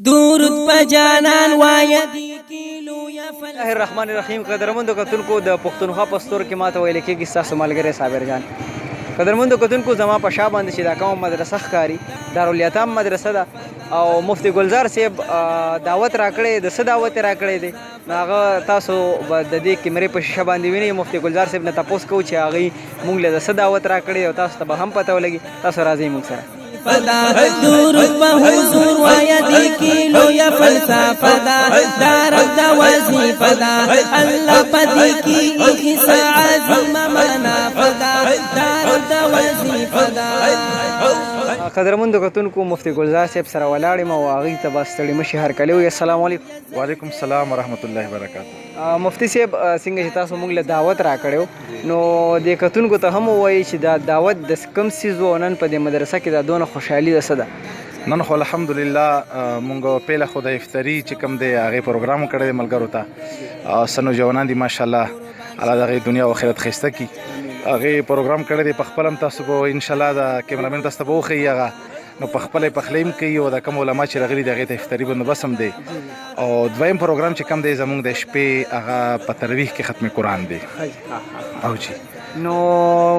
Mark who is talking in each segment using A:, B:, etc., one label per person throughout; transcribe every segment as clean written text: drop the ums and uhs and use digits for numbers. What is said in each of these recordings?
A: درود په جانان وایا دی کیلو یا فل
B: الله الرحمن الرحیم. قدرمندو کتونکو د پښتونخوا پستور کې ماته ویل کېږي ستاسو ملګری صابر جان. قدرمندو کتونکو زما په شا باندې چې دا کوم مدرسه ښکاري دارالیتام مدرسه ده او مفتی ګلزار صاحب دعوت راکړی د څه دعوت راکړی دی نو هغه تاسو به د دې کیمرې په شیشه باندې وینئ. مفتی ګلزار صاحب نه تپوس کوو چې هغوی موږ له د څه دعوت راکړی او تاسو ته به هم پته ولګي. تاسو راځئ موږ سره.
A: فدا درود په حضور وایا دی کیلو یا فلسفه دا دارب دا وظیفه دا الله پدې کې حصہ عظیم معنا فدا دارب دا وظیفه دا.
B: قدرمندو کتونکو مفتی ګلزار صاحب سره ولاړ یم او هغوی ته به ستړي مشي هرکلی وایي. السلام علیکم.
C: وعلیکم السلام ورحمت الله وبرکاته.
B: مفتی صاحب څنګه چې تاسو موږ له دعوت راکړی نو د کتونکو ته هم ووایي چې دا دعوت د کوم څیز و نن په دې مدرسه کې دا دونه خوشحالي ده څه ده؟
C: نن خو الحمدلله مونږ پیله خو د افطاري چې کوم دی هغې پروګرام کړی دی ملګرو ته څه نوجوانان دي ماشاءالله الله د هغې دنیا او آخرت ښایسته کړي. هغې پروګرام کړی دی په خپل هم تاسو به انشاءالله د کیمرامین تاسو ته به وښیي هغه نو په خپل یې پخلی هم کوي او د کوم علما چې راغلي دي هغې ته افطاري بندوبست هم دی. او دویم پروګرام چې کوم دی زموږ د شپې هغه په تراویح کې ختم قرآن دی. او جی
B: نو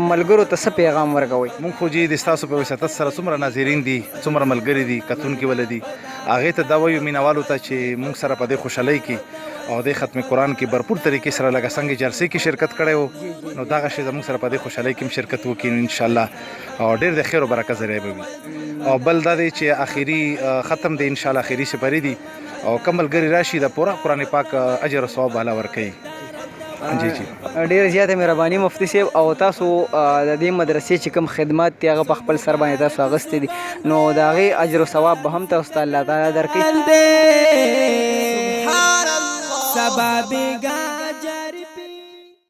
B: ملګرو ته څه پیغام ورکوئ؟
C: مونږ خو جی د ستاسو په وساطت سره څومره ناظرین دي څومره ملګري دي کتونکي ول دي هغې ته دا وایو مینهوالو ته چې مونږ سره په دې خوشحالۍ کې او د ختم قرآن کې بھرپور طریقې سره لکه څنګه جلسې کې شرکت کړی و نو دغه شی زموږ سره په دې خوشحالۍ کې هم شرکت وکړي انشاءالله او ډېر د خیر او برکت ذریعه به وي. او بل دا دی چې آخري ختم دی انشاءالله آخري سپاري دي او کوم ملګري راشي د پوره قرآن پاک اجر او ثواب بالا ورکوي. جی جی
B: ډېره زیاته مهرباني مفتی صاحب. او تاسو د دې مدرسې چې کوم خدمات دي هغه په خپل سر باندې تاسو اخیستي دي نو د هغې اجر او ثواب به هم تاسو ته الله تعالی درکوي.
A: سبا بیگا جاری